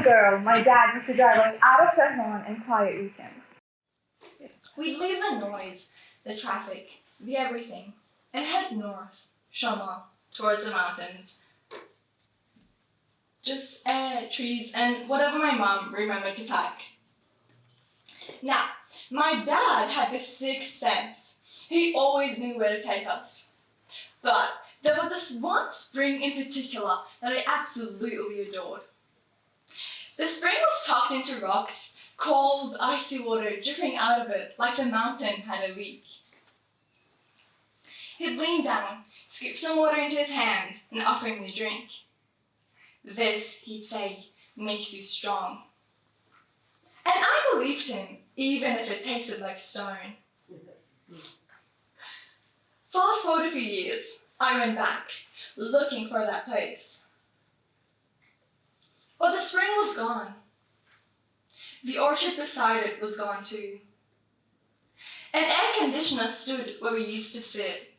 girl, my dad used to drive us out of Tehran on quiet weekends. We'd leave the noise, the traffic, the everything, and head north, Shoma, towards the mountains. Just air, trees, and whatever my mom remembered to pack. Now, my dad had this sixth sense. He always knew where to take us. But there was this one spring in particular that I absolutely adored. The spring was tucked into rocks, cold, icy water dripping out of it like the mountain had a leak. He'd lean down, scoop some water into his hands, and offer me a drink. This, he'd say, makes you strong. And I believed him, even if it tasted like stone. Fast forward a few years, I went back, looking for that place. But the spring was gone. The orchard beside it was gone too. An air conditioner stood where we used to sit.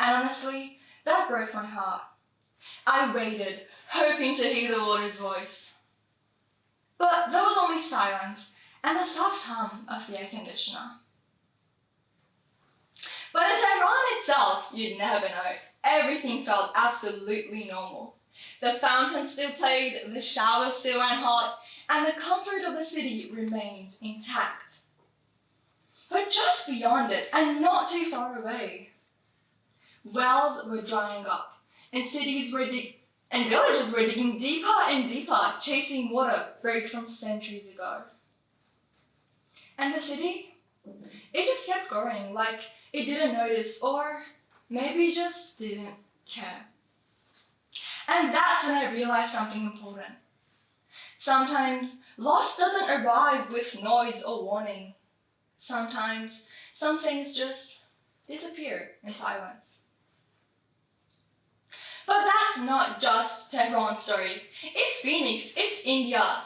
And honestly, that broke my heart. I waited, hoping to hear the water's voice. But there was only silence and the soft hum of the air conditioner. But in Tehran itself, you'd never know. Everything felt absolutely normal. The fountain still played, the showers still ran hot, and the comfort of the city remained intact. But just beyond it, and not too far away, wells were drying up, and villages were digging deeper and deeper, chasing water buried from centuries ago. And the city, it just kept growing, like it didn't notice, or maybe just didn't care. And that's when I realized something important. Sometimes loss doesn't arrive with noise or warning. Sometimes some things just disappear in silence. But that's not just Tehran's story. It's Phoenix, it's India,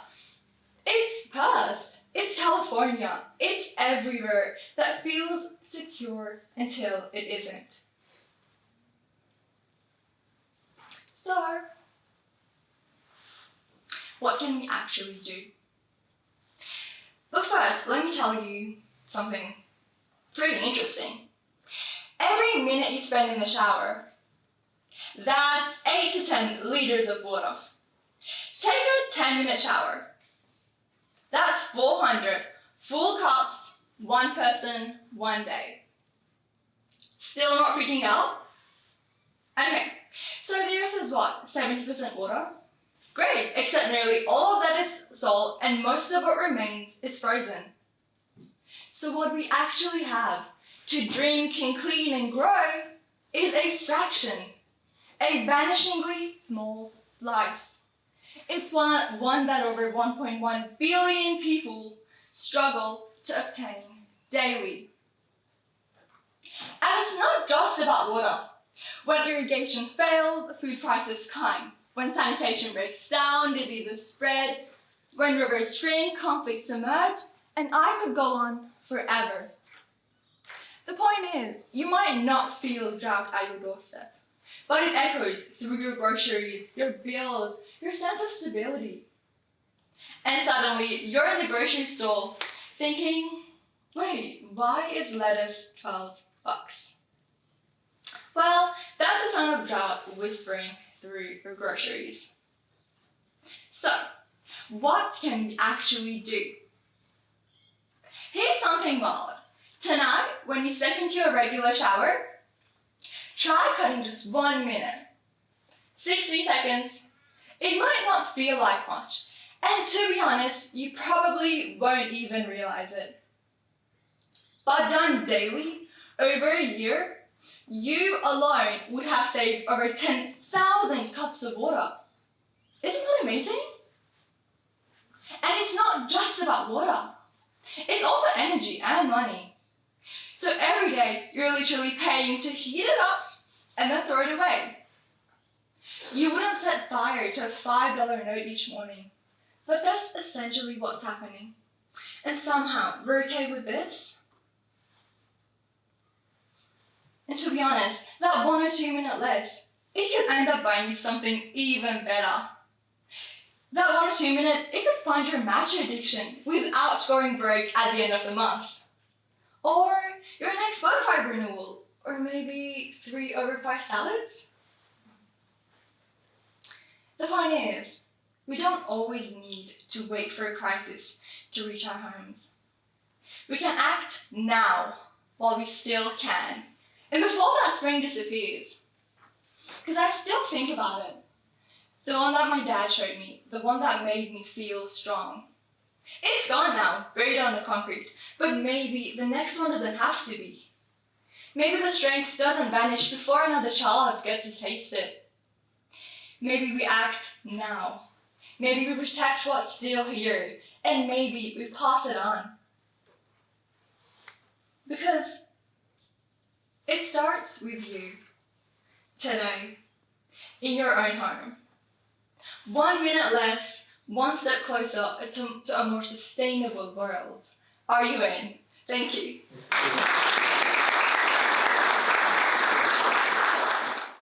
it's Perth, it's California, it's everywhere that feels secure until it isn't. So, what can we actually do? But first, let me tell you something pretty interesting. Every minute you spend in the shower, that's 8 to 10 liters of water. Take a 10-minute shower. That's 400 full cups, one person, one day. Still not freaking out? Okay, so the earth is what, 70% water? Great, except nearly all of that is salt and most of what remains is frozen. So what we actually have to drink and clean and grow is a fraction, a vanishingly small slice. It's one that over 1.1 billion people struggle to obtain daily. And it's not just about water. When irrigation fails, food prices climb. When sanitation breaks down, diseases spread. When rivers shrink, conflicts emerge. And I could go on forever. The point is, you might not feel drought at your doorstep, but it echoes through your groceries, your bills, your sense of stability. And suddenly, you're in the grocery store thinking, wait, why is lettuce $12? Well, that's the sound of drought whispering through your groceries. So, what can we actually do? Here's something wild. Tonight, when you step into a regular shower, try cutting just 1 minute. 60 seconds. It might not feel like much, and to be honest, you probably won't even realize it. But done daily, over a year, you alone would have saved over 10,000 cups of water. Isn't that amazing? And it's not just about water. It's also energy and money. So every day, you're literally paying to heat it up and then throw it away. You wouldn't set fire to a $5 note each morning, but that's essentially what's happening. And somehow, we're okay with this? And to be honest, that 1 or 2 minute less, it could end up buying you something even better. That 1 or 2 minute, it could find your matcha addiction without going broke at the end of the month. Or your next Spotify renewal, or maybe 3 overpriced salads. The point is, we don't always need to wait for a crisis to reach our homes. We can act now while we still can, and before that spring disappears. Because I still think about it. The one that my dad showed me, the one that made me feel strong. It's gone now, buried on the concrete, but maybe the next one doesn't have to be. Maybe the strength doesn't vanish before another child gets to taste it. Maybe we act now. Maybe we protect what's still here, and maybe we pass it on. Because it starts with you, today, in your own home. 1 minute less, one step closer to a more sustainable world. Are you in? Thank you.